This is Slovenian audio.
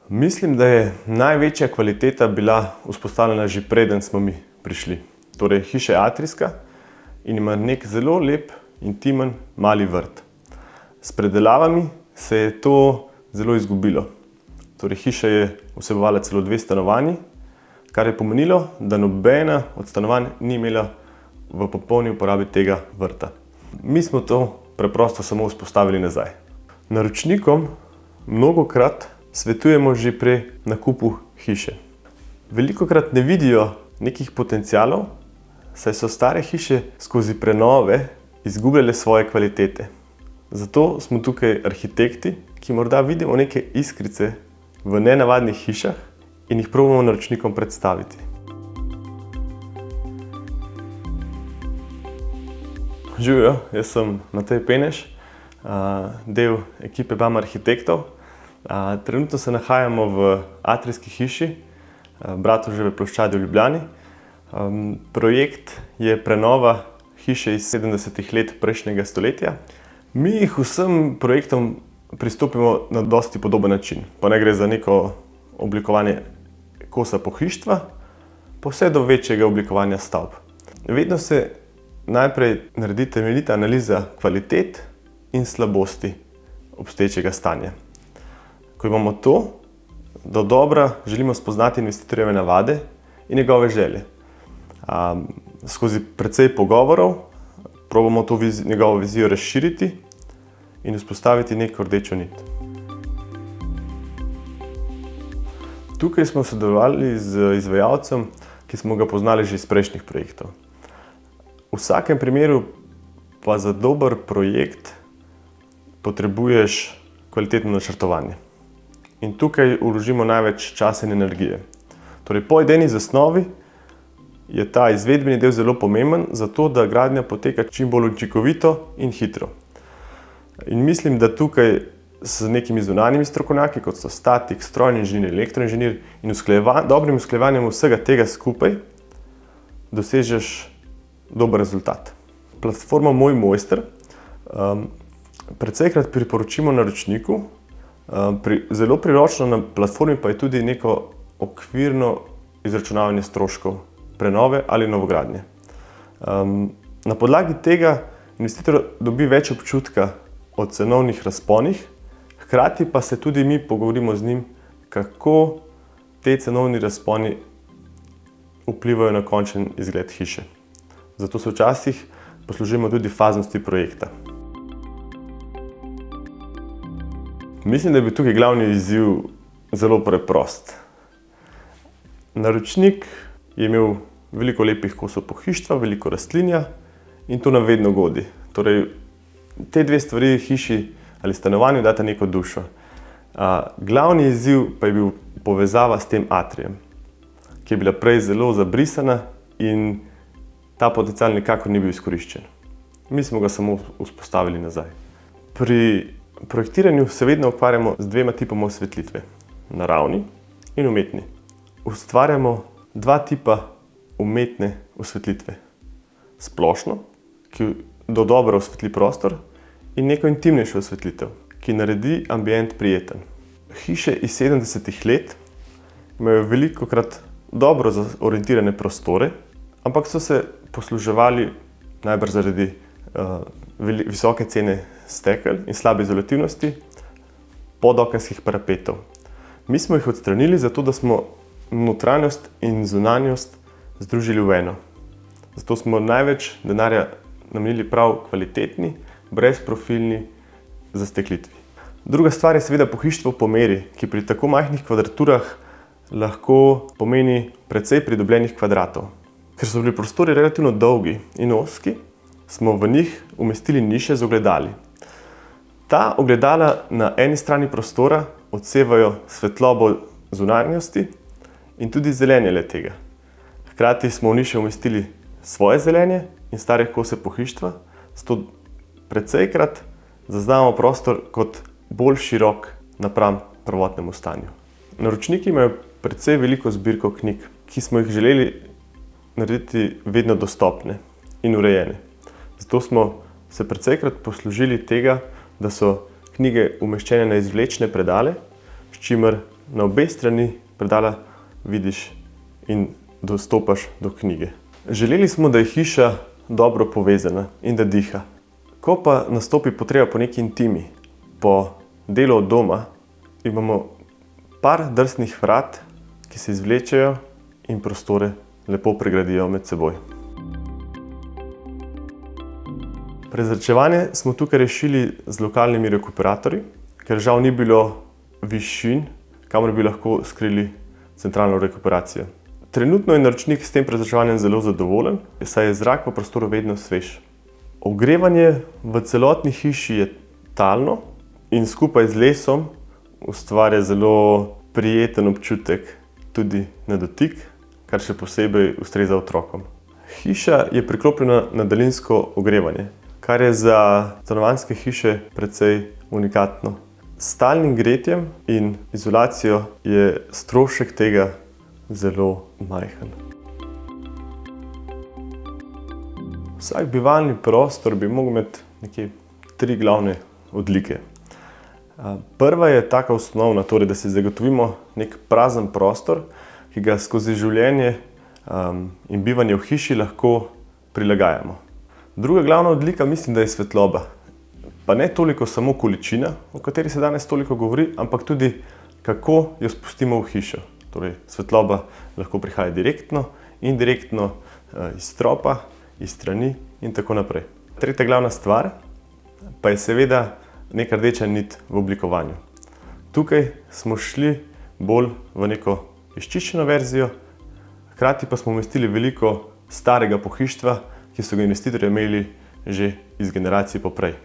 Mislim, da je največja kvaliteta bila vzpostavljena že preden smo mi prišli. Torej, hiša je atrijska in ima nek zelo lep, intimen, mali vrt. S predelavami se je to zelo izgubilo. Torej, hiša je vsebovala celo 2 stanovanji, kar je pomenilo, da nobena od stanovanj ni imela v popolni uporabi tega vrta. Mi smo to preprosto samo vzpostavili nazaj. Naročnikom mnogokrat svetujemo že pri nakupu hiše. Velikokrat ne vidijo nekih potencialov, saj so stare hiše skozi prenove izgubljale svoje kvalitete. Zato smo tukaj arhitekti, ki morda vidimo neke iskrice v nenavadnih hišah in jih probamo naročnikom predstaviti. Živjo, jaz sem Matej Peneš, del ekipe BAM arhitektov. Trenutno se nahajamo v atrijski hiši Bratovževe ploščadi v Ljubljani. Projekt je prenova hiše iz 70. let prejšnjega stoletja. Mi vsem projektom pristopimo na dosti podoben način. Pa ne gre za neko oblikovanje kosa pohištva, pa vse do večjega oblikovanja stavb. Vedno se najprej naredi temeljita analiza kvalitet in slabosti obstoječega stanja. Ko imamo to, dodobra želimo spoznati investitorjeve navade in njegove želje. Skozi precej pogovorov probamo to njegovo vizijo razširiti in vzpostaviti neko rdečo nit. Tukaj smo sodelovali z izvajalcem, ki smo ga poznali že iz prejšnjih projektov. V vsakem primeru pa za dober projekt potrebuješ kvalitetno načrtovanje. In tukaj vložimo največ časa in energije. Torej, po idejni zasnovi je ta izvedbeni del zelo pomemben, zato da gradnja poteka čim bolj učinkovito in hitro. In mislim, da tukaj z nekimi zunanjimi strokovnjaki, kot so statik, strojni inženir, elektroinženir in dobrim usklajevanjem vsega tega skupaj dosežeš dober rezultat. Platforma Moj Mojster precejkrat priporočimo naročniku. Zelo priročno na platformi pa je tudi neko okvirno izračunavanje stroškov prenove ali novogradnje. Na podlagi tega investitor dobi več občutka o cenovnih razponih, hkrati pa se tudi mi pogovorimo z njim, kako te cenovni razponi vplivajo na končen izgled hiše. Zato se včasih poslužimo tudi faznosti projekta. Mislim, da je bil tukaj glavni izziv zelo preprost. Naročnik je imel veliko lepih kosov pohištva, veliko rastlinja in to nam vedno godi. Torej, te 2 stvari hiši ali stanovanju data neko dušo. Glavni izziv pa je bil povezava s tem atrijem, ki je bila prej zelo zabrisana in ta potencial nikakor ni bil izkoriščen. Mi smo ga samo vzpostavili nazaj. Pri projektiranju se vedno ukvarjamo z 2 tipoma osvetlitve, naravni in umetni. Ustvarjamo 2 tipa umetne osvetlitve. Splošno, ki dodobra osvetli prostor, in neko intimnejšo osvetlitev, ki naredi ambient prijeten. Hiše iz 70. let imajo velikokrat dobro orientirane prostore, ampak so se posluževali najbrž zaradi visoke cene stekel in slabe izolativnosti podokenskih parapetov. Mi smo jih odstranili zato, da smo notranjost in zunanjost združili v eno. Zato smo največ denarja namenili prav kvalitetni, brezprofilni zasteklitvi. Druga stvar je seveda pohištvo po meri, ki pri tako majhnih kvadraturah lahko pomeni precej pridobljenih kvadratov. Ker so bili prostori relativno dolgi in ozki, smo v njih umestili niše z ogledali. Ta ogledala na eni strani prostora odsevajo svetlobo zunanjosti in tudi zelenje le-tega. Hkrati smo v niše umestili svoje zelenje in stare kose pohištva, zato precejkrat zaznamo prostor kot bolj širok napram prvotnemu stanju. Naročniki imajo precej veliko zbirko knjig, ki smo jih želeli narediti vedno dostopne in urejene. Zato smo se precejkrat poslužili tega, da so knjige umeščene na izvlečne predale, s čimer na obe strani predala vidiš in dostopaš do knjige. Želeli smo, da je hiša dobro povezana in da diha. Ko pa nastopi potreba po neki intimi, po delu od doma, imamo par drsnih vrat, ki se izvlečejo in prostore lepo pregradijo med seboj. Prezračevanje smo tukaj rešili z lokalnimi rekuperatorji, ker žal ni bilo višin, kamor bi lahko skrili centralno rekuperacijo. Trenutno je naročnik s tem prezračevanjem zelo zadovoljen, saj je zrak v prostoru vedno svež. Ogrevanje v celotni hiši je talno in skupaj z lesom ustvarja zelo prijeten občutek tudi na dotik, kar še posebej ustreza otrokom. Hiša je priklopljena na daljinsko ogrevanje, kar je za stanovanjske hiše precej unikatno. S stalnim gretjem in izolacijo je strošek tega zelo majhen. Vsak bivalni prostor bi mogel imeti nekje 3 glavne odlike. Prva je taka osnovna, torej da si zagotovimo nek prazen prostor, ki ga skozi življenje in bivanje v hiši lahko prilagajamo. Druga glavna odlika mislim, da je svetloba. Pa ne toliko samo količina, o kateri se danes toliko govori, ampak tudi kako jo spustimo v hišo. Torej, svetloba lahko prihaja direktno, indirektno, iz stropa, iz strani in tako naprej. Tretja glavna stvar pa je seveda neka rdeča nit v oblikovanju. Tukaj smo šli bolj v neko izčiščeno verzijo, hkrati pa smo umestili veliko starega pohištva, ki so ga investitorji imeli že iz generacij poprej.